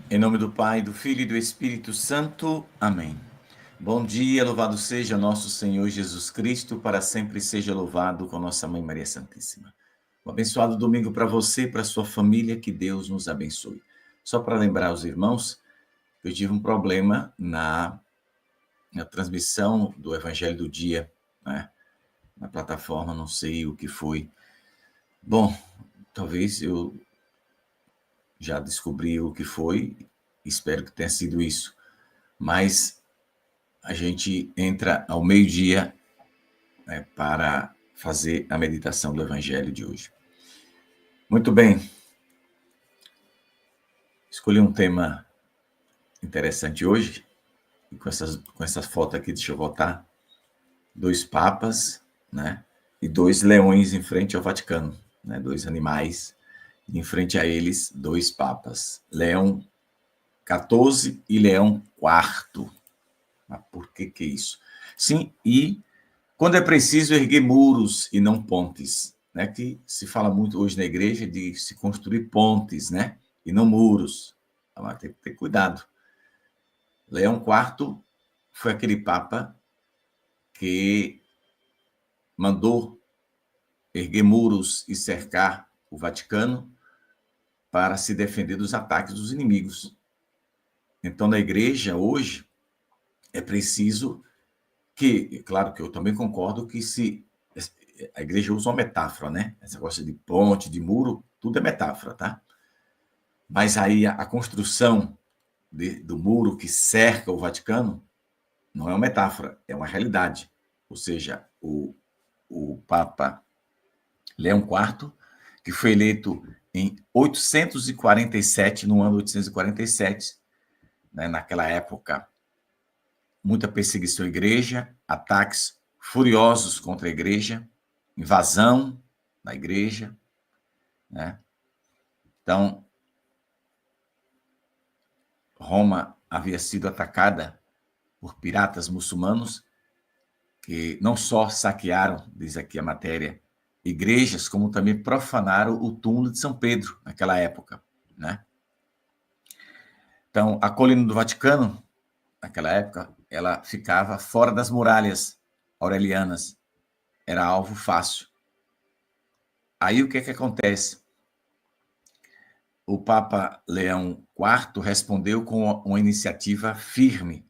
Em nome do Pai, do Filho e do Espírito Santo. Amém. Bom dia, louvado seja nosso Senhor Jesus Cristo, para sempre seja louvado com nossa Mãe Maria Santíssima. Um abençoado domingo para você e para sua família, que Deus nos abençoe. Só para lembrar os irmãos, eu tive um problema na transmissão do Evangelho do Dia, né? Na plataforma, não sei o que foi. Bom, talvez eu já descobri o que foi, espero que tenha sido isso. Mas a gente entra ao meio-dia, né, para fazer a meditação do Evangelho de hoje. Muito bem. Escolhi um tema interessante hoje, e com essa foto aqui, deixa eu voltar, 2 papas, né, e 2 leões em frente ao Vaticano, né, 2 animais, e em frente a eles, 2 papas, Leão XIV e Leão IV. Mas por que isso? Sim, e quando é preciso erguer muros e não pontes, né? Que se fala muito hoje na igreja de se construir pontes, né? E não muros. Então, tem que ter cuidado. Leão IV foi aquele papa que mandou erguer muros e cercar o Vaticano para se defender dos ataques dos inimigos. Então, na igreja, hoje, é preciso que, claro que eu também concordo que a igreja usa uma metáfora, né? Essa negócio de ponte, de muro, tudo é metáfora, tá? Mas aí a construção do muro que cerca o Vaticano não é uma metáfora, é uma realidade. Ou seja, o Papa Leão IV, que foi eleito em 847, no ano 847, né? Naquela época, muita perseguição à igreja, ataques furiosos contra a igreja, invasão da igreja, né? Então, Roma havia sido atacada por piratas muçulmanos que não só saquearam, diz aqui a matéria, igrejas, como também profanaram o túmulo de São Pedro naquela época, né? Então, a colina do Vaticano, naquela época, ela ficava fora das muralhas aurelianas, era alvo fácil. Aí o que acontece? O Papa Leão IV respondeu com uma iniciativa firme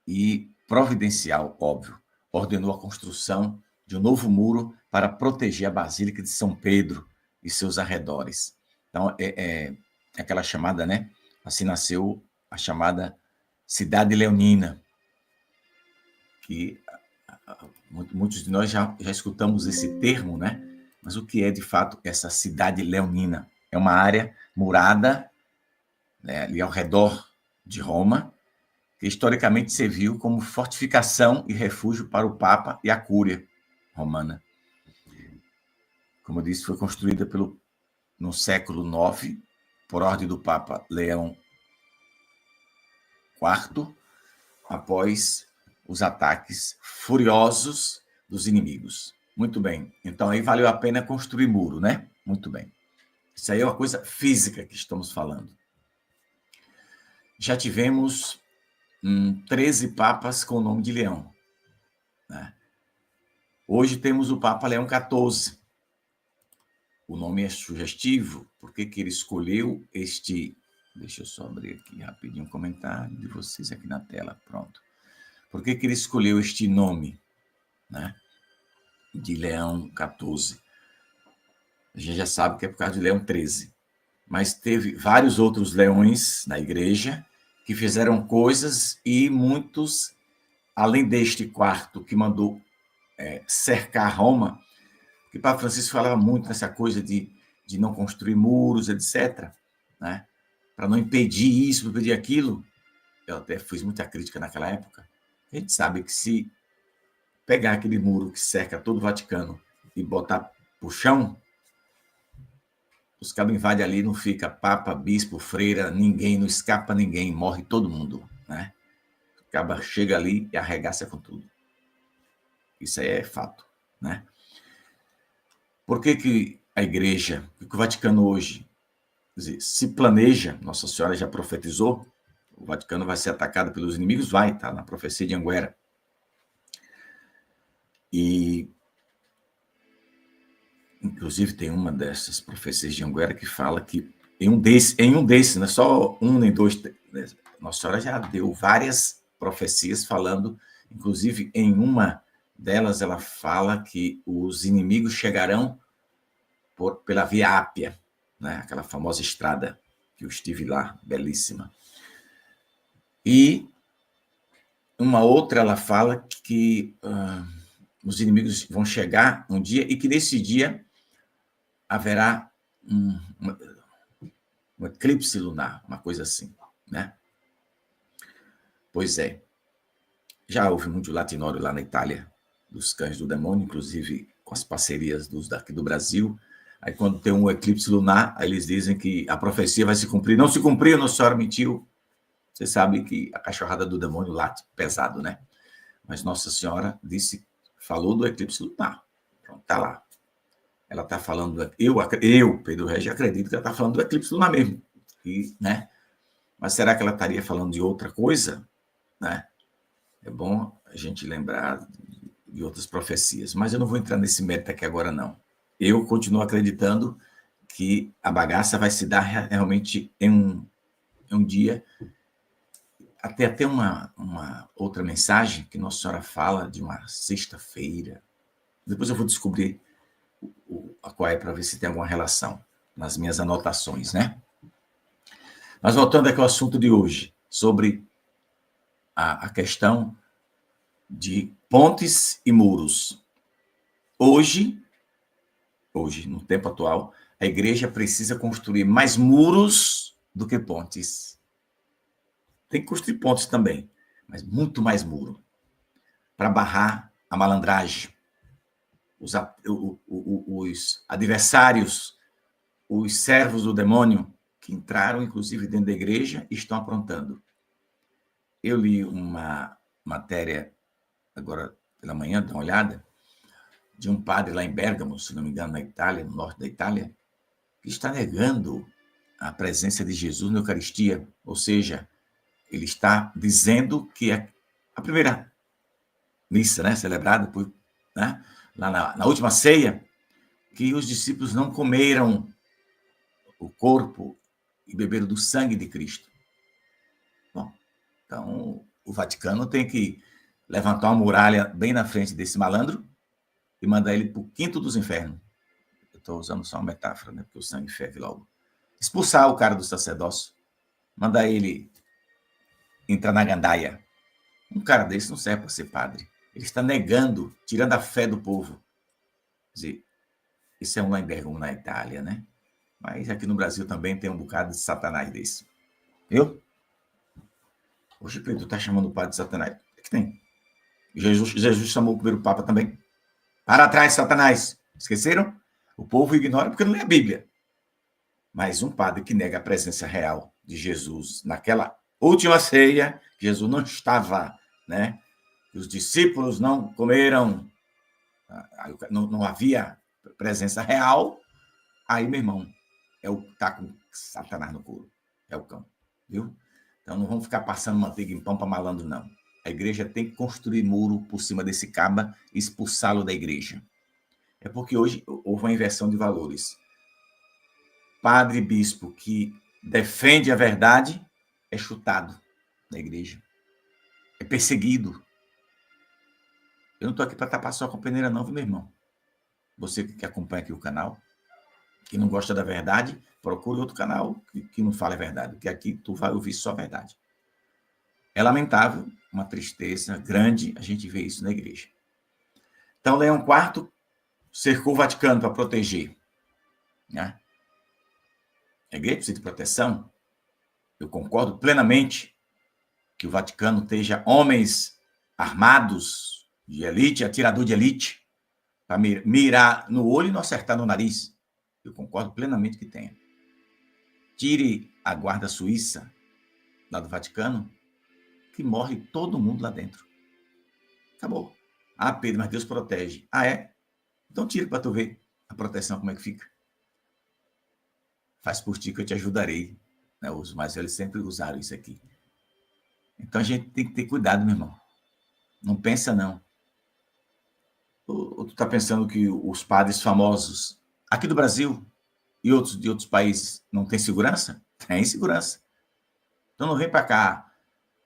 e providencial, óbvio. Ordenou a construção de um novo muro para proteger a Basílica de São Pedro e seus arredores. Então, é aquela chamada, né? Assim nasceu a chamada Cidade Leonina, que muitos de nós já escutamos esse termo, né? Mas o que é, de fato, essa Cidade Leonina? É uma área murada, né, ali ao redor de Roma, que historicamente serviu como fortificação e refúgio para o Papa e a Cúria romana. Como eu disse, foi construída no século IX, por ordem do Papa Leão IV, após os ataques furiosos dos inimigos. Muito bem. Então, aí valeu a pena construir muro, né? Muito bem. Isso aí é uma coisa física que estamos falando. Já tivemos 13 papas com o nome de Leão, né? Hoje temos o Papa Leão XIV. O nome é sugestivo. Por que ele escolheu este... Deixa eu só abrir aqui rapidinho um comentário de vocês aqui na tela. Pronto. Por que ele escolheu este nome? né? De Leão XIV. A gente já sabe que é por causa de Leão XIII. Mas teve vários outros leões na igreja que fizeram coisas e muitos, além deste quarto que mandou cercar Roma, que Papa Francisco falava muito nessa coisa de não construir muros, etc., né? Para não impedir isso, impedir aquilo. Eu até fiz muita crítica naquela época. A gente sabe que se pegar aquele muro que cerca todo o Vaticano e botar para o chão, os cabos invadem ali, não fica papa, bispo, freira, ninguém, não escapa ninguém, morre todo mundo, né? O cabo chega ali e arregaça com tudo. Isso aí é fato, né? Por que a igreja, que o Vaticano hoje, quer dizer, se planeja, Nossa Senhora já profetizou, o Vaticano vai ser atacado pelos inimigos, vai, tá na profecia de Anguera. E, inclusive, tem uma dessas profecias de Anguera que fala que em um desses, não é só um nem dois, Nossa Senhora já deu várias profecias falando, inclusive em uma delas ela fala que os inimigos chegarão pela Via Ápia, né? Aquela famosa estrada que eu estive lá, belíssima. E uma outra ela fala que os inimigos vão chegar um dia e que nesse dia haverá um eclipse lunar, uma coisa assim, né? Pois é. Já houve muito latinório lá na Itália, dos cães do demônio, inclusive com as parcerias dos daqui do Brasil. Aí quando tem um eclipse lunar, aí eles dizem que a profecia vai se cumprir. Não se cumpriu, Nossa Senhora mentiu. Você sabe que a cachorrada do demônio late pesado, né? Mas Nossa Senhora falou do eclipse lunar. Pronto, tá lá. Ela está falando, eu, Pedro Regis, acredito que ela está falando do eclipse lunar mesmo. E, né? Mas será que ela estaria falando de outra coisa? Né? É bom a gente lembrar de outras profecias. Mas eu não vou entrar nesse mérito aqui agora, não. Eu continuo acreditando que a bagaça vai se dar realmente em um dia. Até uma outra mensagem que Nossa Senhora fala de uma sexta-feira. Depois eu vou descobrir qual é para ver se tem alguma relação nas minhas anotações, né? Mas voltando aqui ao assunto de hoje, sobre a questão de pontes e muros. Hoje, no tempo atual, a igreja precisa construir mais muros do que pontes. Tem que construir pontes também, mas muito mais muro, para barrar a malandragem, os adversários, os servos do demônio, que entraram, inclusive, dentro da igreja e estão aprontando. Eu li uma matéria, agora pela manhã, dá uma olhada, de um padre lá em Bérgamo, se não me engano, na Itália, no norte da Itália, que está negando a presença de Jesus na Eucaristia. Ou seja, ele está dizendo que a primeira missa, né, celebrada por, né, lá na última ceia, que os discípulos não comeram o corpo e beberam do sangue de Cristo. Bom, então o Vaticano tem que levantar uma muralha bem na frente desse malandro e mandar ele para o quinto dos infernos. Eu estou usando só uma metáfora, né, porque o sangue ferve logo. Expulsar o cara do sacerdócio, mandar ele entrar na gandaia. Um cara desse não serve para ser padre. Ele está negando, tirando a fé do povo. Quer dizer, isso é um lá em Bergamo, na Itália, né? Mas aqui no Brasil também tem um bocado de satanás desse. Viu? Hoje Pedro está chamando o padre de satanás. O que tem? Jesus chamou o primeiro papa também. Para trás, Satanás. Esqueceram? O povo ignora porque não lê a Bíblia. Mas um padre que nega a presença real de Jesus naquela última ceia, Jesus não estava, né? Os discípulos não comeram, não havia presença real. Aí, meu irmão, tá com Satanás no couro. É o cão, viu? Então não vamos ficar passando manteiga em pão para malandro, não. A igreja tem que construir muro por cima desse caba e expulsá-lo da igreja. É porque hoje houve uma inversão de valores. Padre e bispo que defende a verdade é chutado da igreja. É perseguido. Eu não estou aqui para tapar só com peneira, não, viu, meu irmão? Você que acompanha aqui o canal, que não gosta da verdade, procure outro canal que não fale a verdade, porque aqui tu vai ouvir só a verdade. É lamentável, uma tristeza grande a gente ver isso na igreja. Então, Leão IV cercou o Vaticano para proteger, né? A igreja precisa de proteção. Eu concordo plenamente que o Vaticano esteja homens armados de elite, atirador de elite, para mirar no olho e não acertar no nariz. Eu concordo plenamente que tenha. Tire a guarda suíça lá do Vaticano, que morre todo mundo lá dentro. Acabou. Ah, Pedro, mas Deus protege. Ah, é? Então tire para tu ver a proteção como é que fica. Faz por ti que eu te ajudarei. Né? Os mais velhos sempre usaram isso aqui. Então a gente tem que ter cuidado, meu irmão. Não pensa, não. Ou tu está pensando que os padres famosos aqui do Brasil e outros de outros países não têm segurança? Tem segurança. Então não vem para cá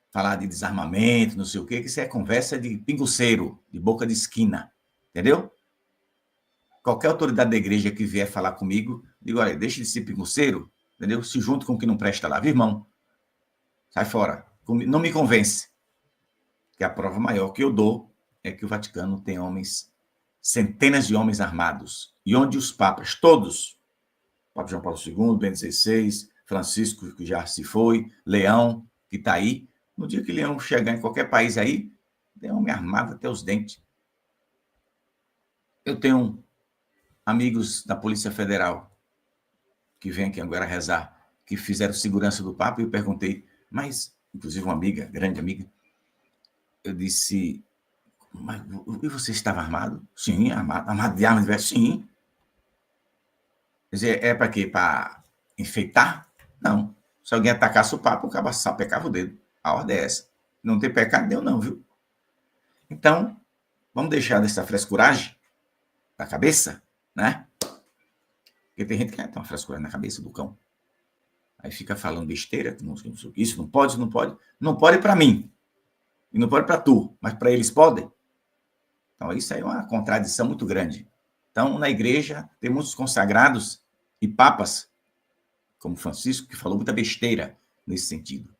falar de desarmamento, não sei o quê, que isso é conversa de pinguceiro, de boca de esquina. Entendeu? Qualquer autoridade da igreja que vier falar comigo, digo, olha, deixa de ser pinguceiro, entendeu? Se junta com o que não presta lá, viu, irmão? Sai fora. Não me convence. Que a prova maior que eu dou é que o Vaticano tem homens, centenas de homens armados. E onde os papas, todos, Papa João Paulo II, Bento XVI, Francisco, que já se foi, Leão, que está aí, no dia que Leão chegar em qualquer país aí, tem homem armado até os dentes. Eu tenho amigos da Polícia Federal que vêm aqui agora rezar, que fizeram segurança do Papa, e eu perguntei, mas, inclusive uma amiga, grande amiga, eu disse, mas e você estava armado? Sim, armado de armas de verso? Sim. Quer dizer, é para quê? Para enfeitar? Não. Se alguém atacasse o Papa, o cara só pecava o dedo. A ordem é essa. Não tem pecado nenhum, não, viu? Então, vamos deixar dessa frescuragem da cabeça, né? Porque tem gente que tem uma frescuragem na cabeça do cão. Aí fica falando besteira, isso não pode, isso não pode. Não pode para mim. E não pode para tu, mas para eles podem. Então, isso aí é uma contradição muito grande. Então, na igreja, tem muitos consagrados e papas, como Francisco, que falou muita besteira nesse sentido.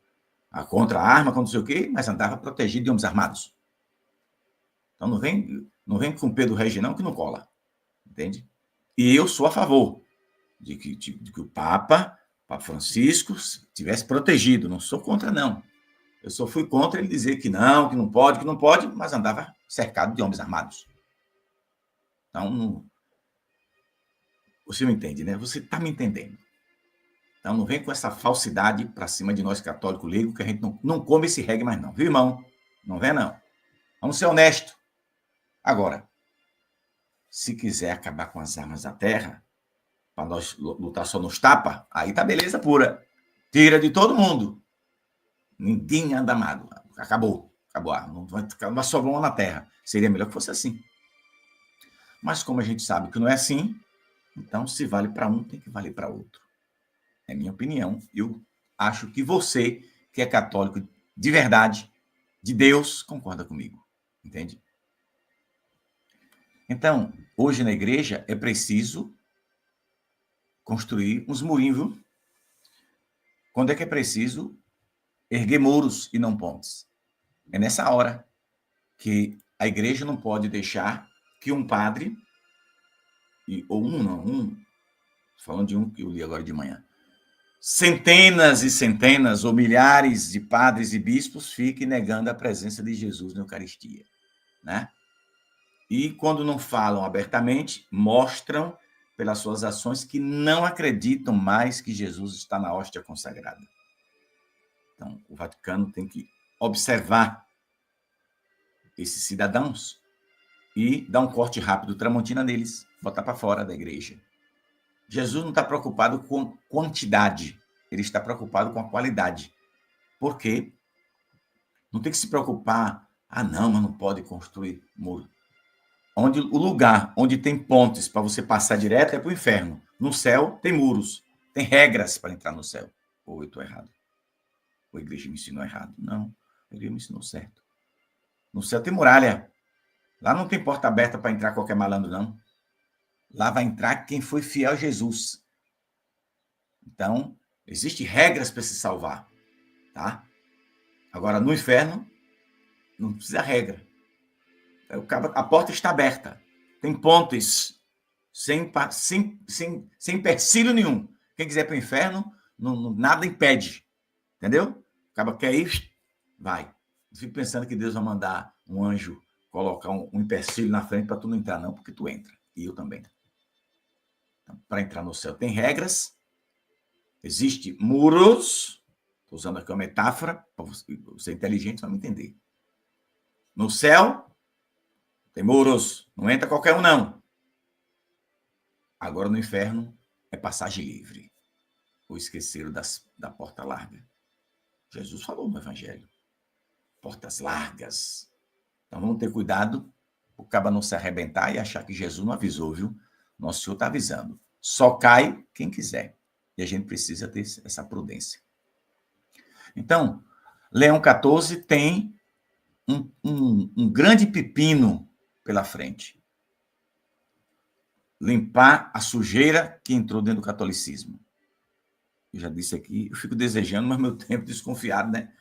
Contra a arma, contra não sei o quê, mas andava protegido de homens armados. Então, não vem com Pedro Regi, não, que não cola. Entende? E eu sou a favor de que o Papa Francisco, tivesse protegido. Não sou contra, não. Eu só fui contra ele dizer que não pode, mas andava cercado de homens armados. Então, você me entende, né? Você está me entendendo. Então, não vem com essa falsidade para cima de nós católicos leigos, que a gente não come esse reggae mais não, viu, irmão? Não vem, não. Vamos ser honestos. Agora, se quiser acabar com as armas da terra, para nós lutar só nos tapa, aí tá beleza pura. Tira de todo mundo. Ninguém anda armado. Acabou a arma. Não vai sobrar uma na terra. Seria melhor que fosse assim. Mas como a gente sabe que não é assim, então se vale para um, tem que valer para outro. É minha opinião. Eu acho que você, que é católico de verdade, de Deus, concorda comigo. Entende? Então, hoje na igreja é preciso construir uns murinhos, viu? Quando é que é preciso erguer muros e não pontes? É nessa hora que a igreja não pode deixar que um padre, falando de um que eu li agora de manhã, centenas e centenas ou milhares de padres e bispos fiquem negando a presença de Jesus na Eucaristia, né? E quando não falam abertamente, mostram pelas suas ações que não acreditam mais que Jesus está na hóstia consagrada. Então, o Vaticano tem que observar esses cidadãos e dar um corte rápido Tramontina neles, botar para fora da igreja. Jesus não está preocupado com quantidade, ele está preocupado com a qualidade. Por quê? Não tem que se preocupar, não, mas não pode construir muro. O lugar onde tem pontes para você passar direto é para o inferno. No céu tem muros, tem regras para entrar no céu. Ou eu estou errado? Ou a igreja me ensinou errado? Não, a igreja me ensinou certo. No céu tem muralha. Lá não tem porta aberta para entrar qualquer malandro, não. Lá vai entrar quem foi fiel a Jesus. Então, existem regras para se salvar, tá? Agora, no inferno, não precisa regra. A porta está aberta. Tem pontes, sem empecilho nenhum. Quem quiser para o inferno, nada impede. Entendeu? Acaba quer ir, vai. Não fico pensando que Deus vai mandar um anjo colocar um empecilho na frente para tu não entrar, não, porque tu entra. E eu também. Então, para entrar no céu tem regras, existem muros. Estou usando aqui uma metáfora, para você inteligente vai me entender. No céu, tem muros. Não entra qualquer um, não. Agora no inferno é passagem livre. Ou esqueceram da porta larga. Jesus falou no Evangelho. Portas largas. Então vamos ter cuidado, o caba não se arrebentar e achar que Jesus não avisou, viu? Nosso Senhor está avisando. Só cai quem quiser. E a gente precisa ter essa prudência. Então, Leão 14 tem um grande pepino pela frente. Limpar a sujeira que entrou dentro do catolicismo. Eu já disse aqui, eu fico desejando, mas meu tempo desconfiado, né?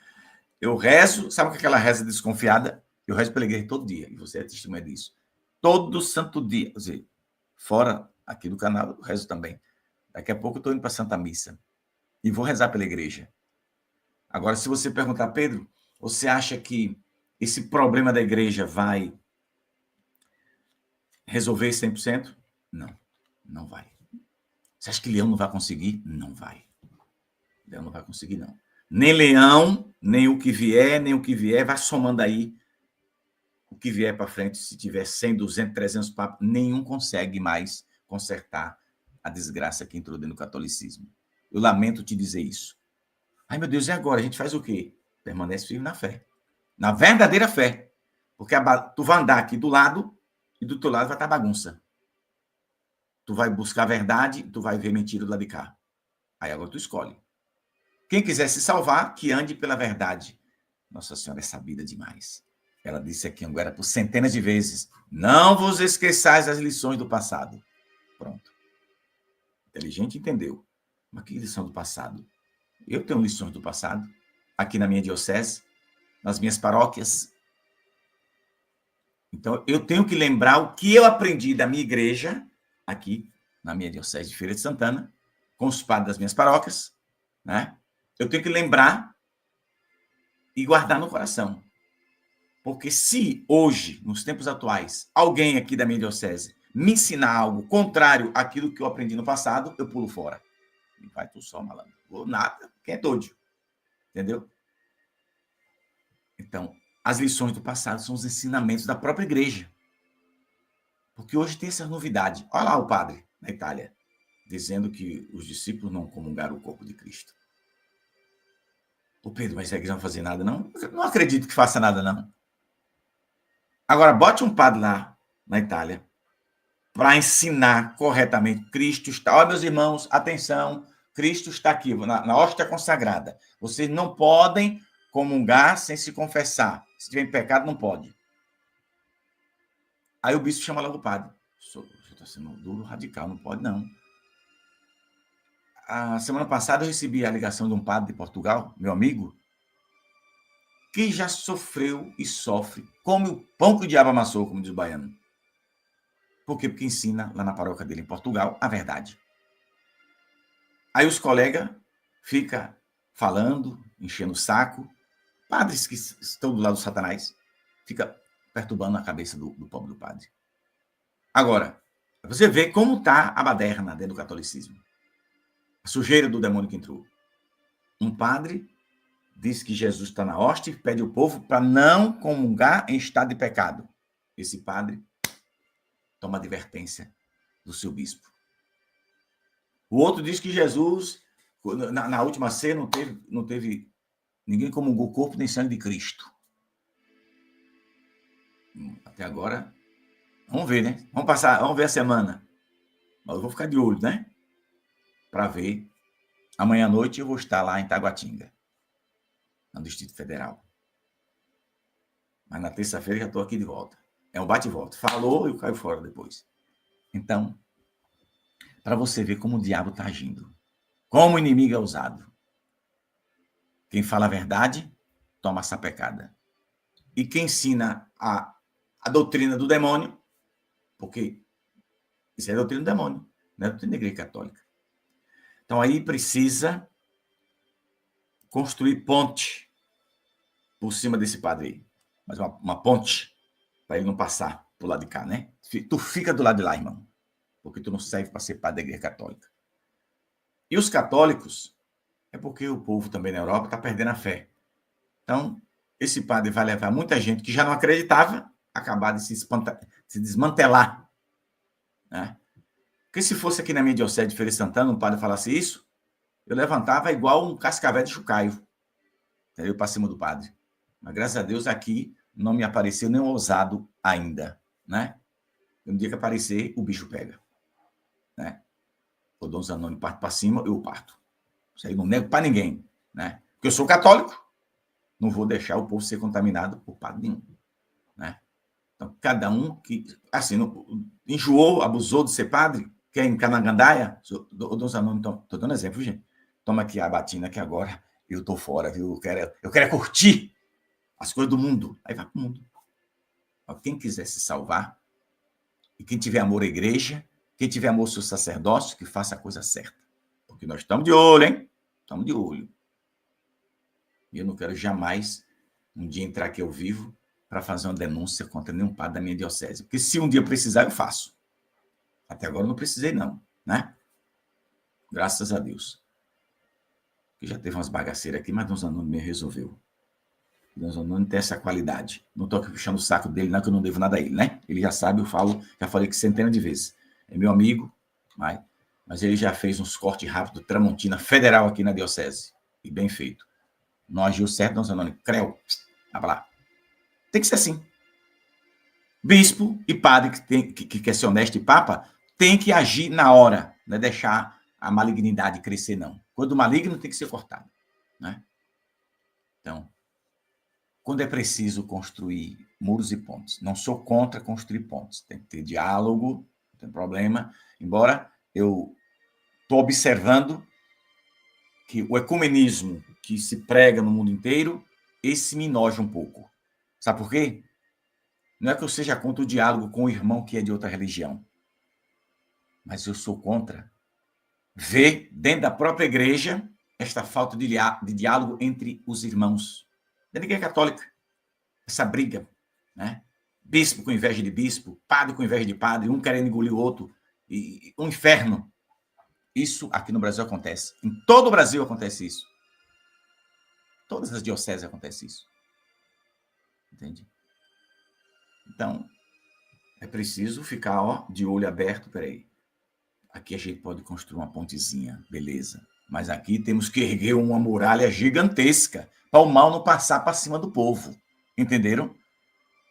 Eu rezo, sabe o que é aquela reza desconfiada? Eu rezo pela igreja todo dia, e você é testemunha disso. Todo santo dia. Quer dizer, fora aqui do canal, eu rezo também. Daqui a pouco eu estou indo para a Santa Missa. E vou rezar pela igreja. Agora, se você perguntar, Pedro, você acha que esse problema da igreja vai resolver 100%? Não, não vai. Você acha que Leão não vai conseguir? Não vai. Leão não vai conseguir, não. Nem Leão, nem o que vier, vai somando aí o que vier para frente, se tiver 100, 200, 300 papos, nenhum consegue mais consertar a desgraça que entrou dentro do catolicismo. Eu lamento te dizer isso. Ai, meu Deus, e agora? A gente faz o quê? Permanece firme na fé. Na verdadeira fé. Porque tu vai andar aqui do lado e do teu lado vai estar bagunça. Tu vai buscar a verdade, tu vai ver mentira do lado de cá. Aí agora tu escolhe. Quem quiser se salvar, que ande pela verdade. Nossa Senhora é sabida demais. Ela disse aqui em Anguera por centenas de vezes, não vos esqueçais as lições do passado. Pronto. Inteligente entendeu. Mas que lição do passado? Eu tenho lições do passado, aqui na minha diocese, nas minhas paróquias. Então, eu tenho que lembrar o que eu aprendi da minha igreja, aqui na minha diocese de Feira de Santana, com os padres das minhas paróquias, né? Eu tenho que lembrar e guardar no coração. Porque se hoje, nos tempos atuais, alguém aqui da minha diocese me ensinar algo contrário àquilo que eu aprendi no passado, eu pulo fora. E vai tu só, malandro. Ou nada, quem é doido. Entendeu? Então, as lições do passado são os ensinamentos da própria igreja. Porque hoje tem essa novidade. Olha lá o padre, na Itália, dizendo que os discípulos não comungaram o corpo de Cristo. Ô Pedro, mas a igreja não vai fazer nada, não? Eu não acredito que faça nada, não. Agora, bote um padre lá, na Itália, para ensinar corretamente. Cristo está... Olha, meus irmãos, atenção, Cristo está aqui, na hóstia consagrada. Vocês não podem comungar sem se confessar. Se tiver em pecado, não pode. Aí o bispo chama logo o padre. O senhor está sendo duro, radical, não pode, não. A semana passada eu recebi a ligação de um padre de Portugal, meu amigo, que já sofreu e sofre, come o pão que o diabo amassou, como diz o baiano. Por quê? Porque ensina lá na paróquia dele em Portugal a verdade. Aí os colegas ficam falando, enchendo o saco. Padres que estão do lado do Satanás ficam perturbando a cabeça do pobre do padre. Agora, você vê como está a baderna dentro do catolicismo. A sujeira do demônio que entrou. Um padre diz que Jesus está na hóstia e pede ao povo para não comungar em estado de pecado. Esse padre toma advertência do seu bispo. O outro diz que Jesus, na última ceia, não teve ninguém comungou o corpo nem sangue de Cristo. Até agora, vamos ver, né? Vamos ver a semana. Mas eu vou ficar de olho, né? Para ver. Amanhã à noite eu vou estar lá em Taguatinga, no Distrito Federal. Mas na terça-feira já estou aqui de volta. É um bate e volta. Falou e caiu fora depois. Então, para você ver como o diabo está agindo. Como o inimigo é usado. Quem fala a verdade, toma essa pecada. E quem ensina a doutrina do demônio, porque isso é a doutrina do demônio, não é a doutrina da Igreja Católica. Então, aí precisa construir ponte por cima desse padre aí. Mas uma ponte para ele não passar pro lado de cá, né? Tu fica do lado de lá, irmão, porque tu não serve para ser padre da Igreja Católica. E os católicos, é porque o povo também na Europa está perdendo a fé. Então, esse padre vai levar muita gente que já não acreditava a acabar de se desmantelar. Né? Porque se fosse aqui na minha diocese de Feira de Santana, um padre falasse isso, eu levantava igual um cascavel de chucaio, entendeu? Para cima do padre. Mas, graças a Deus, aqui não me apareceu nenhum ousado ainda. Né? No dia que aparecer, o bicho pega. Né? O Dom Zanoni parte para cima, eu parto. Isso aí não nego para ninguém. Né? Porque eu sou católico, não vou deixar o povo ser contaminado por padre nenhum. Né? Então, cada um que, assim, enjoou, abusou de ser padre, quer encanar na gandaia, o Dom Zanoni, estou dando exemplo, gente. Toma aqui a batina que agora eu estou fora, viu? Eu quero curtir as coisas do mundo. Aí vai para o mundo. Quem quiser se salvar, e quem tiver amor à igreja, quem tiver amor ao seu sacerdócio, que faça a coisa certa. Porque nós estamos de olho, hein? Estamos de olho. E eu não quero jamais um dia entrar aqui ao vivo para fazer uma denúncia contra nenhum padre da minha diocese. Porque se um dia precisar, eu faço. Até agora eu não precisei, não. Né? Graças a Deus. Que já teve umas bagaceiras aqui, mas Dom Zanoni me resolveu. Dom Zanoni tem essa qualidade. Não estou aqui puxando o saco dele, não, que eu não devo nada a ele, né? Ele já sabe, eu falo, já falei que centenas de vezes. É meu amigo, mas ele já fez uns cortes rápidos, Tramontina Federal aqui na diocese. E bem feito. Não agiu certo, Dom Zanoni. Creu. Vai lá. Tem que ser assim. Bispo e padre que quer ser honesto e papa tem que agir na hora, não é deixar a malignidade crescer, não. Quando o maligno tem que ser cortado. Né? Então, quando é preciso construir muros e pontes, não sou contra construir pontes, tem que ter diálogo, não tem problema, embora eu estou observando que o ecumenismo que se prega no mundo inteiro, esse me enoja um pouco. Sabe por quê? Não é que eu seja contra o diálogo com o irmão que é de outra religião, mas eu sou contra ver dentro da própria igreja esta falta de diálogo entre os irmãos. Da Igreja Católica, essa briga, né? Bispo com inveja de bispo, padre com inveja de padre, um querendo engolir o outro, e um inferno. Isso aqui no Brasil acontece. Em todo o Brasil acontece isso. Todas as dioceses acontece isso. Entende? Então, é preciso ficar de olho aberto. Peraí. Aqui a gente pode construir uma pontezinha, beleza. Mas aqui temos que erguer uma muralha gigantesca para o mal não passar para cima do povo. Entenderam?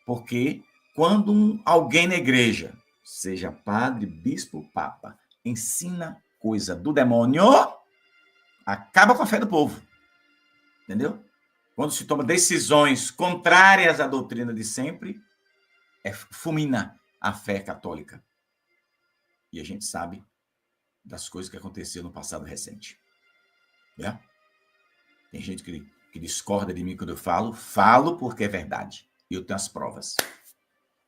Porque quando alguém na igreja, seja padre, bispo, papa, ensina coisa do demônio, acaba com a fé do povo. Entendeu? Quando se toma decisões contrárias à doutrina de sempre, fulmina a fé católica. E a gente sabe das coisas que aconteceram no passado recente. Né? Tem gente que discorda de mim quando eu falo porque é verdade. E eu tenho as provas.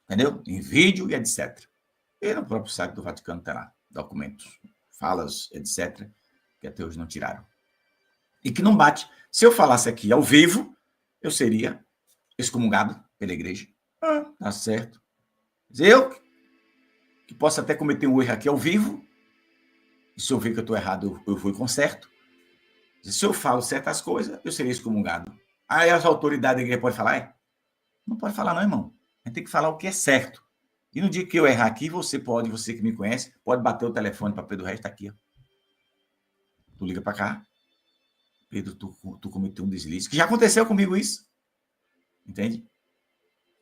Entendeu? Em vídeo e etc. E no próprio site do Vaticano terá documentos, falas, etc., que até hoje não tiraram. E que não bate. Se eu falasse aqui ao vivo, eu seria excomungado pela igreja. Tá certo. Eu, que posso até cometer um erro aqui ao vivo, e se eu ver que eu estou errado, eu vou e conserto. Se eu falo certas coisas, eu seria excomungado. Aí as autoridades da igreja podem falar? Não pode falar não, irmão. A gente tem que falar o que é certo. E no dia que eu errar aqui, você que me conhece, pode bater o telefone para Pedro Reis, está aqui. Ó. Tu liga para cá. Pedro, tu cometeu um deslize. Que já aconteceu comigo isso. Entende?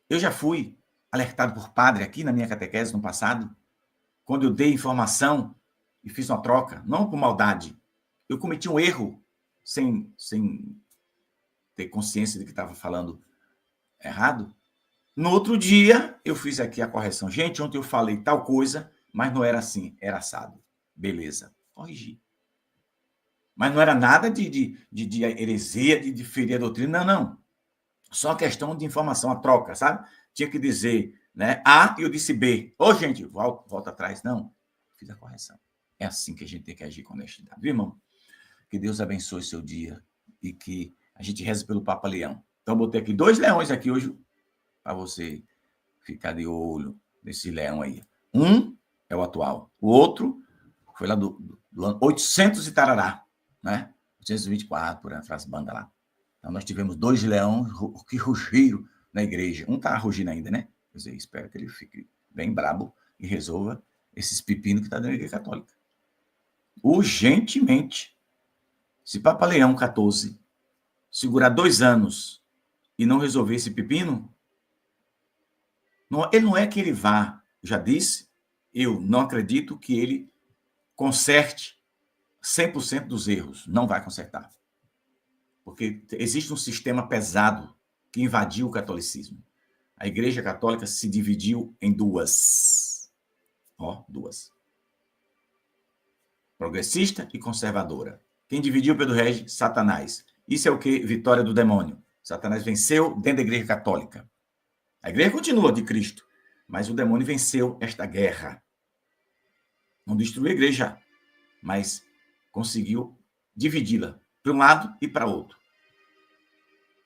Eu já fui alertado por padre aqui na minha catequese no passado, quando eu dei informação e fiz uma troca, não por maldade. Eu cometi um erro sem ter consciência de que estava falando errado. No outro dia, eu fiz aqui a correção. Gente, ontem eu falei tal coisa, mas não era assim, era assado. Beleza, corrigi. Mas não era nada de heresia, de ferir a doutrina, não. Só questão de informação, a troca, sabe? Tinha que dizer, né, A e eu disse B. Ô, gente, volta atrás. Não, fiz a correção. É assim que a gente tem que agir com honestidade. Viu, irmão? Que Deus abençoe seu dia e que a gente reze pelo Papa Leão. Então, eu botei aqui 2 leões aqui hoje para você ficar de olho nesse leão aí. Um é o atual. O outro foi lá do ano 800 e tarará, né? 824, por entre as bandas lá. Então, nós tivemos 2 leões que rugiram na igreja. Um está rugindo ainda, né? Quer dizer, espero que ele fique bem brabo e resolva esses pepinos que está dentro da igreja católica. Urgentemente. Se Papa Leão XIV segurar 2 anos e não resolver esse pepino, ele não é que ele vá, já disse, eu não acredito que ele conserte 100% dos erros. Não vai consertar. Porque existe um sistema pesado que invadiu o catolicismo. A Igreja Católica se dividiu em 2. Ó, 2. Progressista e conservadora. Quem dividiu Pedro Regis? Satanás. Isso é o que? Vitória do demônio. Satanás venceu dentro da Igreja Católica. A Igreja continua de Cristo, mas o demônio venceu esta guerra. Não destruiu a Igreja, mas conseguiu dividi-la para um lado e para outro.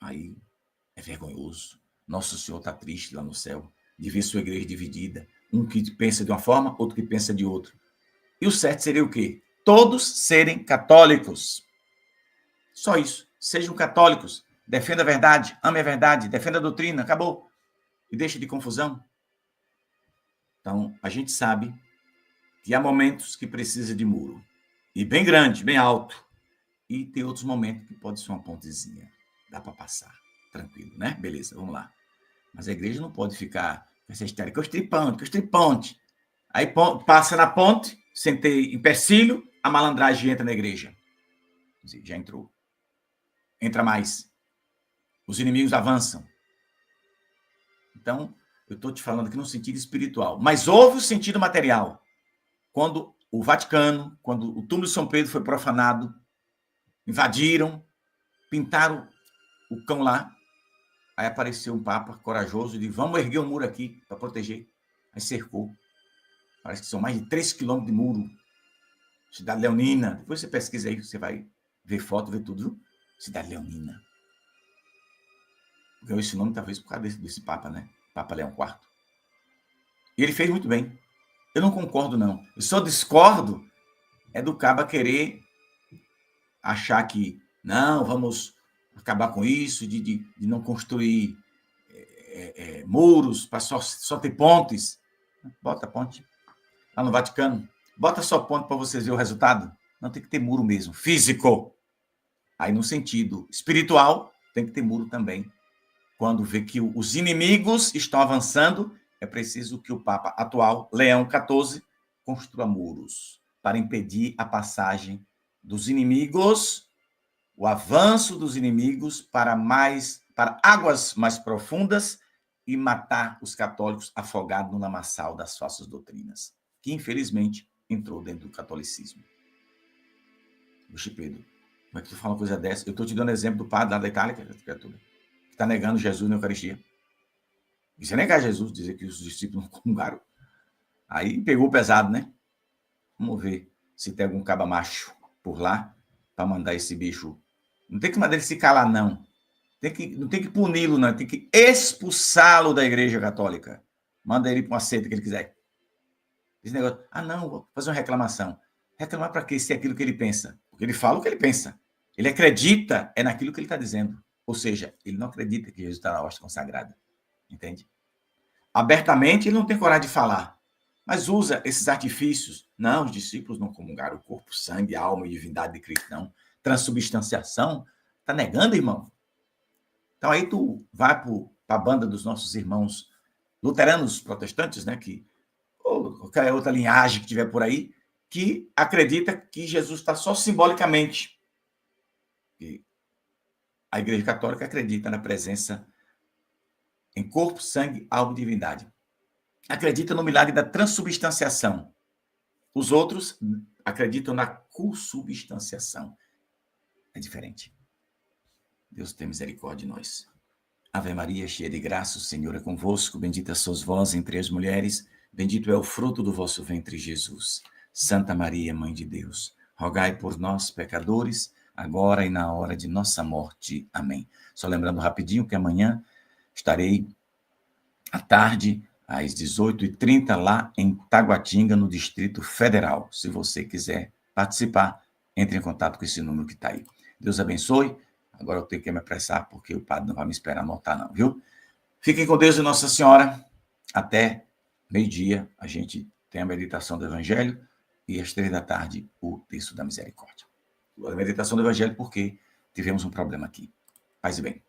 Aí é vergonhoso. Nosso Senhor está triste lá no céu de ver sua igreja dividida. Um que pensa de uma forma, outro que pensa de outra. E o certo seria o quê? Todos serem católicos. Só isso. Sejam católicos. Defenda a verdade, ame a verdade, defenda a doutrina, acabou. E deixe de confusão. Então, a gente sabe que há momentos que precisa de muro. E bem grande, bem alto. E tem outros momentos que pode ser uma pontezinha. Dá para passar. Tranquilo, né? Beleza, vamos lá. Mas a igreja não pode ficar com essa história, que os tripontes. Aí passa na ponte, sentei empecilho, a malandragem entra na igreja. Quer dizer, já entrou. Entra mais. Os inimigos avançam. Então, eu estou te falando aqui no sentido espiritual. Mas houve o sentido material. Quando o Vaticano, quando o túmulo de São Pedro foi profanado, invadiram, pintaram o cão lá. Aí apareceu um papa corajoso e disse, vamos erguer um muro aqui para proteger. Aí cercou. Parece que são mais de 3 quilômetros de muro. Cidade Leonina. Depois você pesquisa aí, você vai ver foto, ver tudo. Viu? Cidade Leonina. Ganhou esse nome talvez por causa desse papa, né? Papa Leão IV. E ele fez muito bem. Eu não concordo, não. Eu só discordo é do caba querer achar que, não, vamos acabar com isso, de não construir muros, para só ter pontes. Bota ponte. Lá no Vaticano. Bota só ponte para vocês verem o resultado. Não, tem que ter muro mesmo, físico. Aí, no sentido espiritual, tem que ter muro também. Quando vê que os inimigos estão avançando, é preciso que o Papa atual, Leão XIV, construa muros para impedir a passagem dos inimigos, o avanço dos inimigos para águas mais profundas e matar os católicos afogados no lamaçal das falsas doutrinas, que infelizmente entrou dentro do catolicismo. Oxe, Pedro, como é que tu fala uma coisa dessa? Eu estou te dando exemplo do padre lá da Itália, que está negando Jesus na Eucaristia. Isso é negar Jesus, dizer que os discípulos não comungaram. Aí pegou pesado, né? Vamos ver se tem algum caba macho por lá para mandar esse bicho. Não tem que mandar ele se calar, não. Não tem que puni-lo, não. Tem que expulsá-lo da Igreja Católica. Manda ele para uma seita que ele quiser. Esse negócio, não, vou fazer uma reclamação. Reclamar para quê? Se é aquilo que ele pensa. Porque ele fala o que ele pensa. Ele acredita naquilo que ele está dizendo. Ou seja, ele não acredita que Jesus está na hóstia consagrada. Entende? Abertamente, ele não tem coragem de falar. Mas usa esses artifícios. Não, os discípulos não comungaram o corpo, sangue, alma e divindade de Cristo, não. Transubstanciação. Está negando, irmão? Então, aí tu vai para a banda dos nossos irmãos luteranos protestantes, né? Ou qualquer outra linhagem que tiver por aí, que acredita que Jesus está só simbolicamente. E a Igreja Católica acredita na presença em corpo, sangue, alma e divindade. Acredita no milagre da transubstanciação. Os outros acreditam na consubstanciação. É diferente. Deus tem misericórdia de nós. Ave Maria, cheia de graça, o Senhor é convosco. Bendita sois vós entre as mulheres. Bendito é o fruto do vosso ventre, Jesus. Santa Maria, Mãe de Deus, rogai por nós, pecadores, agora e na hora de nossa morte. Amém. Só lembrando rapidinho que amanhã estarei à tarde, às 18h30, lá em Taguatinga, no Distrito Federal. Se você quiser participar, entre em contato com esse número que está aí. Deus abençoe. Agora eu tenho que me apressar, porque o padre não vai me esperar anotar, não, viu? Fiquem com Deus e Nossa Senhora. Até meio-dia, a gente tem a meditação do Evangelho e às 3 da tarde, o texto da misericórdia. A meditação do Evangelho, porque tivemos um problema aqui. Paz e bem.